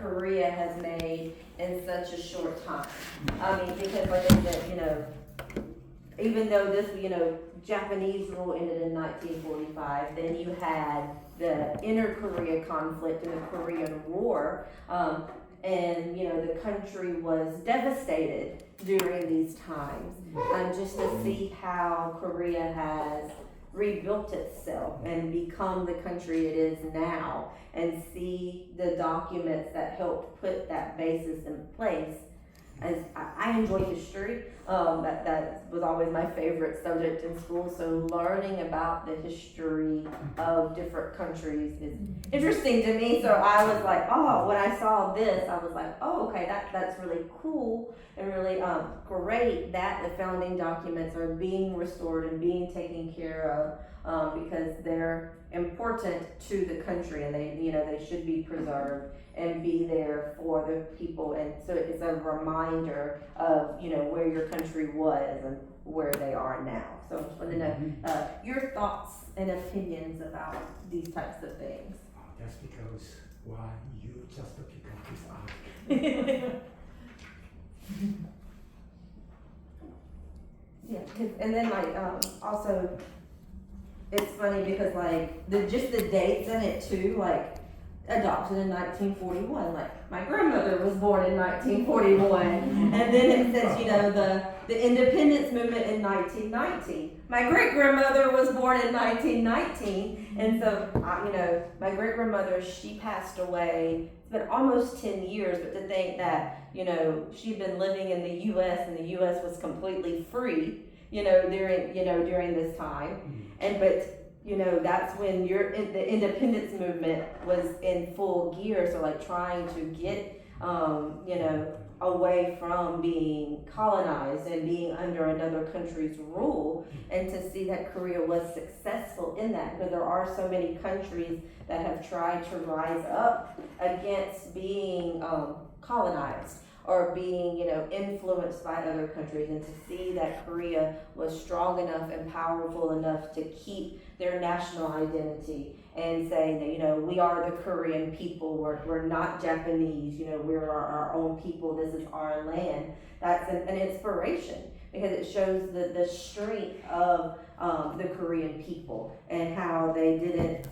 Korea has made in such a short time. I mean, because like I said, even though this, Japanese rule ended in 1945, then you had the inter-Korea conflict and the Korean War, and the country was devastated during these times. Just to see how Korea has rebuilt itself and become the country it is now, and see the documents that helped put that basis in place. As I enjoy history, that was always my favorite subject in school. So learning about the history of different countries is interesting to me. So I was like, oh, when I saw this, I was like, oh, okay, that's really cool and really great that the founding documents are being restored and being taken care of, because they're important to the country, and they should be preserved and be there for the people. And so it's a reminder of where your country was and where they are now. So I just wanted to know your thoughts and opinions about these types of things. That's because why you just pick up this art. Yeah, and then also it's funny because just the dates in it too, adopted in 1941. My grandmother was born in 1941, and then it says the independence movement in 1919. My great grandmother was born in 1919, and so my great grandmother, she passed away. It's been almost 10 years, but to think that she'd been living in the U.S. and the U.S. was completely free during this time, but that's when the independence movement was in full gear. So trying to get, away from being colonized and being under another country's rule, and to see that Korea was successful in that, because there are so many countries that have tried to rise up against being colonized or being, influenced by other countries, and to see that Korea was strong enough and powerful enough to keep their national identity and saying that, we are the Korean people, we're not Japanese, we're our own people, this is our land. That's an inspiration, because it shows the strength of the Korean people and how they didn't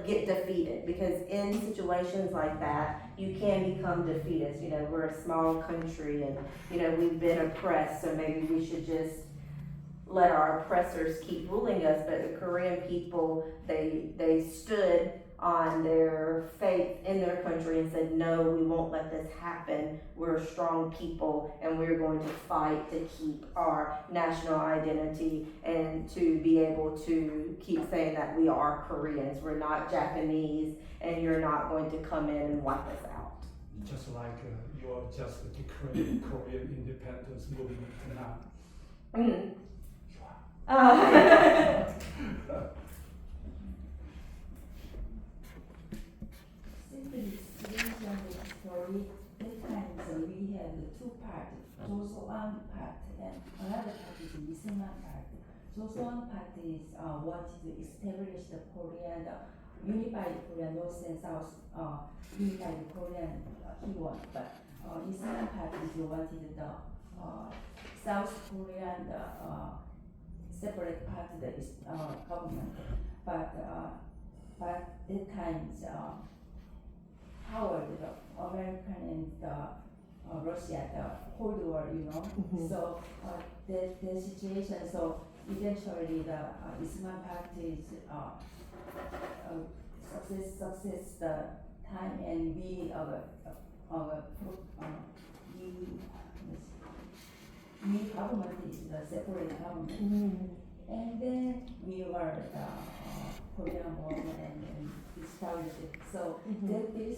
get defeated, because in situations like that you can become defeatist. We're a small country, and we've been oppressed, so maybe we should just let our oppressors keep ruling us. But the Korean people, they stood on their faith in their country and said, no, we won't let this happen. We're a strong people, and we're going to fight to keep our national identity and to be able to keep saying that we are Koreans. We're not Japanese, and you're not going to come in and wipe us out. Just like you're just declaring Korean independence moving now. Mm-hmm. Simply speaking of the story, that time we had two parts, Joseon part and another part is Miseman part. Joseon part is wanted to establish the Korean, unified Korea, North and South, unified Korean he want, but Miseman part is wanted the South Korean separate part of the government, but that times Howard, the American and Russia, the Cold War, Mm-hmm. So the situation. So eventually the Islam party is success the time, and we government is the separate government. Mm-hmm. And then we were the Korean born and established it. So that is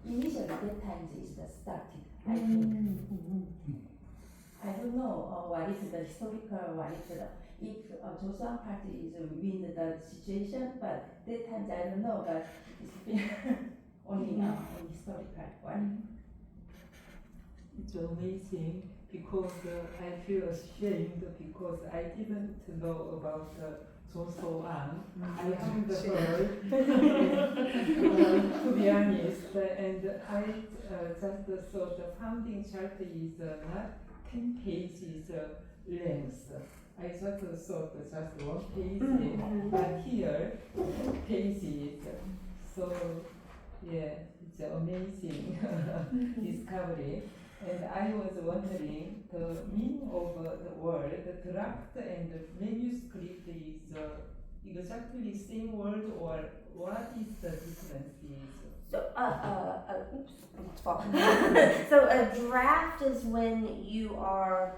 initially that time is the starting. I think. I don't know what is the historical, what is the if Joseon party is win the situation, but that times I don't know. But it's been only on historical one. It's amazing because I feel ashamed because I didn't know about the Joseon. I haven't heard, to be honest, and I just thought the founding chart is not 10 pages length. I just thought just 1 page, but here 10 pages. So yeah, it's an amazing discovery. And I was wondering the meaning of the word draft and manuscript is exactly same word, or what is the difference? So, oops, it's falling. So a draft is when you are,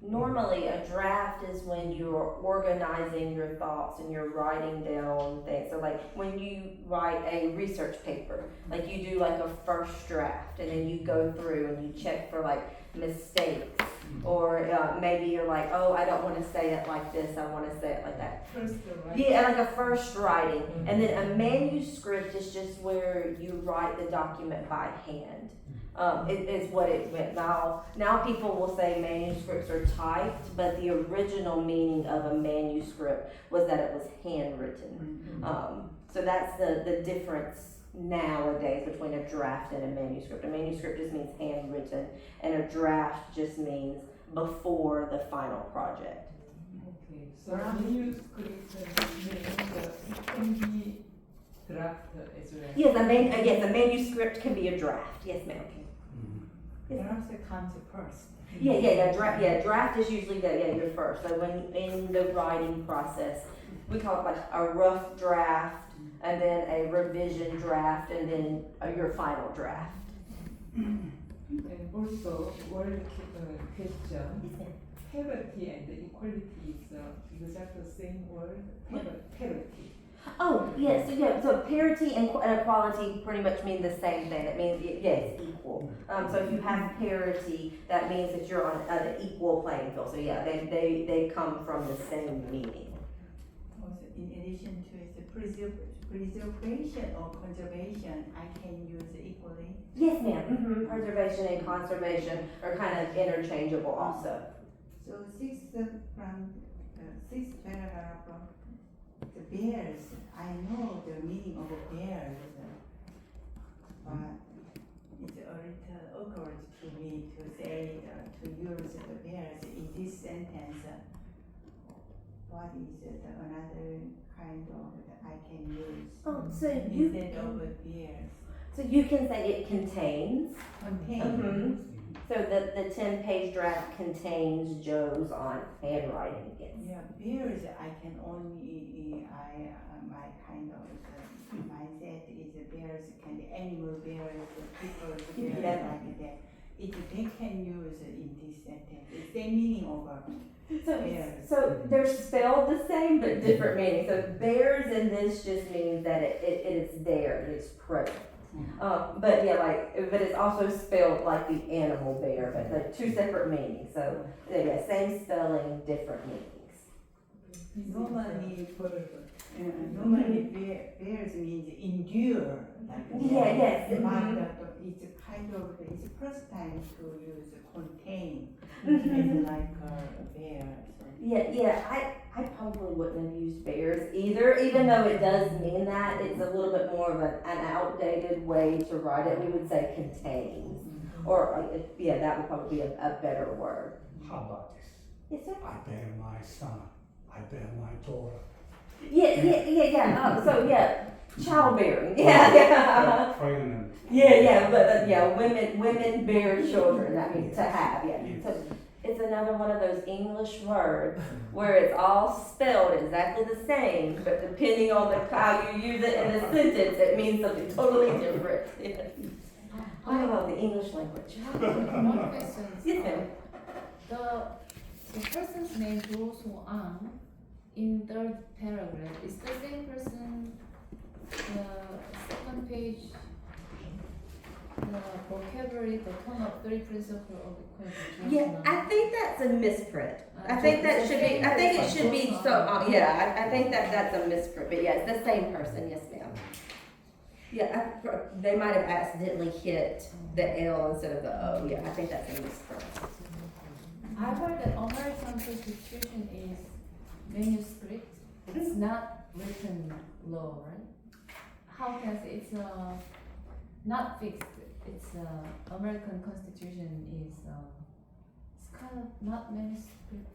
normally a draft is when you're organizing your thoughts and you're writing down things. So like when you write a research paper, like you do like a first draft and then you go through and you check for like mistakes. Or maybe you're like, oh, I don't want to say it like this, I want to say it like that. First writing. Yeah, like a first writing. And then a manuscript is just where you write the document by hand. Is what it meant. Now people will say manuscripts are typed, but the original meaning of a manuscript was that it was handwritten. So that's the difference nowadays between a draft and a manuscript. A manuscript just means handwritten, and a draft just means before the final project. Okay, so manuscript means it can be draft as well. Yes, a manuscript can be a draft. Yes, ma'am. Draft comes first. Draft is usually your first. So when in the writing process, we call it like a rough draft, and then a revision draft, and then your final draft. And also, word question, parity and equality is exactly the same word, parity. Oh, yes, so parity and equality pretty much mean the same thing. It means, it's equal. So if you have parity, that means that you're on an equal playing field. So yeah, they come from the same meaning. Also, in addition to the preservation or conservation, I can use equally. Yes, ma'am. Preservation and conservation are kind of interchangeable also. So sixth paragraph, the bears. I know the meaning of bears, but it's a little awkward to me to say to use the bears in this sentence. What is another kind of that I can use instead of bears? So you can say it contains. Contain. So the 10-page draft contains Joe's on handwriting. Yes. Yeah, bears. I can only my kind of mindset is bears can be animal bears, people bears like that. They can use in this sentence. It's the meaning of bears. So they're spelled the same but different meanings. So bears in this just means that it is there, it's present. But it's also spelled like the animal bear, but like two separate meanings. So same spelling, different meanings. Normally bears means endure. Yes. But it's kind of it's the first time to use contain as like a bear. So. I probably wouldn't have used bears either, even though it does mean that. It's a little bit more of an outdated way to write it. We would say contains. Or, that would probably be a better word. How about this? Yes, sir? I bear my son, I bear my daughter. Childbearing. Pregnant. Women bear children. That means to have. So it's another one of those English words where it's all spelled exactly the same, but depending on how you use it in a sentence, it means something totally different. Oh, the English language. One question. Yes, ma'am. The person's name goes on in third paragraph. Is the same person the second page? The vocabulary, the tone of three principle of equality. Yeah, I think that's a misprint. I think it should be so. I think that's a misprint. But yeah, it's the same person. Yes, ma'am. Yeah, they might have accidentally hit the L instead of the O. Yeah, I think that's a misprint. I heard that American Constitution is manuscript. It's not written law, right? How can I say it's not fixed. It's American Constitution is it's kind of not manuscript.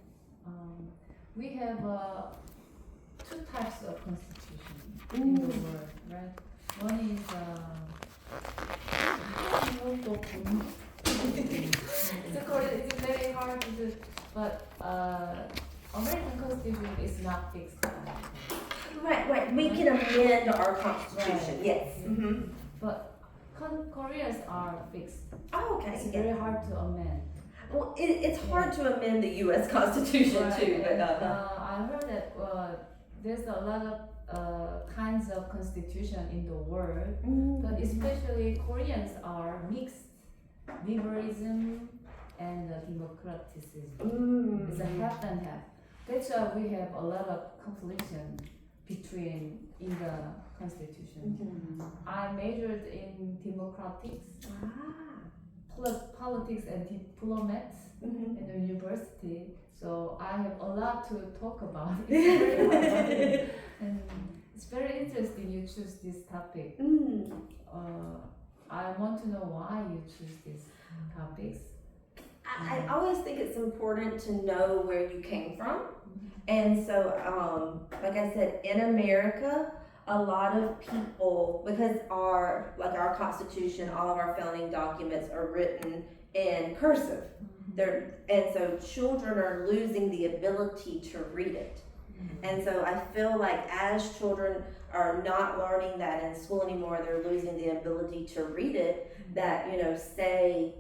We have two types of constitution in the world, right? One is it's very hard to do, but American Constitution is not fixed. Right. We can amend our constitution. Right. Yes. Mm-hmm. But Korea's are fixed. Oh, okay. It's Yeah. very hard to amend. Well, it's hard to amend the U.S. Constitution Right, too, but and, I heard that there's a lot of kinds of constitution in the world, but especially Koreans are mixed liberalism and democraticism. It's a half and half. That's why we have a lot of confliction between in the constitution. I majored in democratics, plus politics and diplomats in the university. So I have a lot to talk about. And it's very interesting you choose this topic. I want to know why you choose these topics. I always think it's important to know where you came from. And so, like I said, in America, a lot of people, because our Constitution, all of our founding documents are written in cursive. And so children are losing the ability to read it. And so I feel like as children are not learning that in school anymore, they're losing the ability to read it, that, say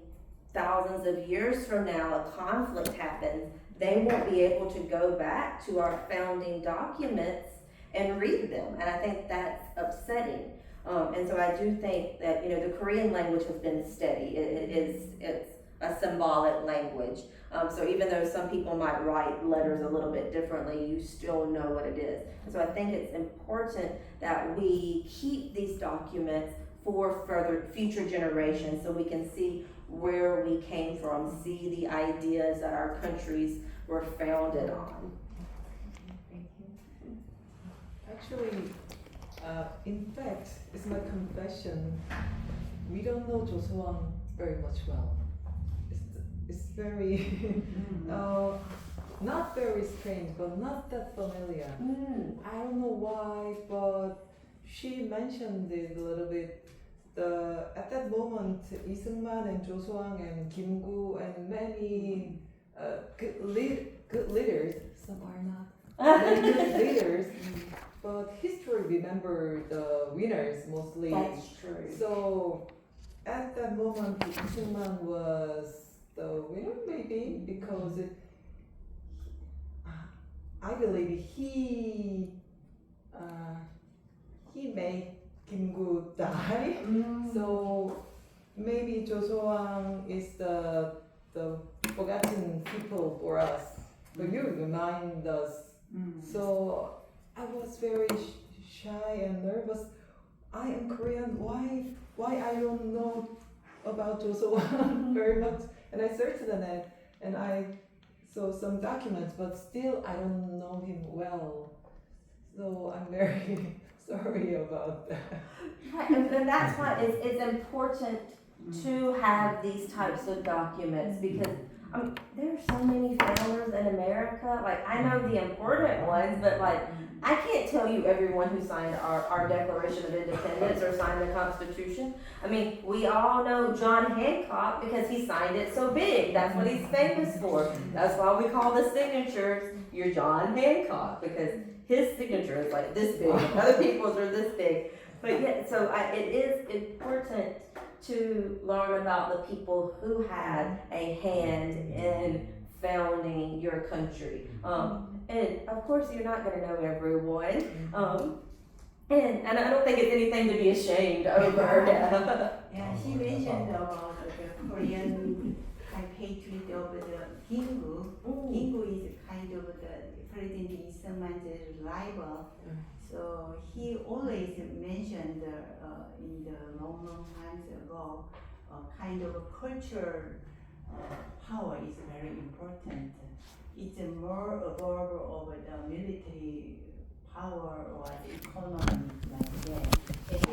thousands of years from now, a conflict happens, they won't be able to go back to our founding documents and read them. And I think that's upsetting. And so I do think that, the Korean language has been steady. It's a symbolic language. So even though some people might write letters a little bit differently, you still know what it is. And so I think it's important that we keep these documents for future generations so we can see where we came from, see the ideas that our countries were founded on. Thank you. Actually, in fact, it's my confession. We don't know Joseon very much well. It's very, not very strange, but not that familiar. I don't know why, but she mentioned it a little bit. At that moment, Lee Seung-man and Jo So-hang and Kim Gu and many good leaders, some are not, many good leaders, but history remember the winners mostly. That's true. So at that moment, Lee Seung-man was the winner maybe because I believe he made Kim Gu die. So maybe Jo So-hang is the forgotten people for us, but you remind us. So I was very shy and nervous. I am Korean. Why I don't know about Jo So-hang very much? And I searched the net and I saw some documents, but still I don't know him well. So I'm very sorry about that. Right, and that's why it's important to have these types of documents because there are so many founders in America. Like I know the important ones, but I can't tell you everyone who signed our Declaration of Independence or signed the Constitution. I mean, we all know John Hancock because he signed it so big. That's what he's famous for. That's why we call the signatures your John Hancock because his signature is like this big. Other people's are this big. But yeah, so it is important to learn about the people who had a hand in founding your country. And of course you're not going to know everyone. And I don't think it's anything to be ashamed over. Yeah, she mentioned about the Korean compatriot of the Kim Gu. Kim Gu is kind of the President Lee Seung-man's rival. So he always mentioned in the long times ago, kind of cultural power is very important it's more above of the military power or economy like that.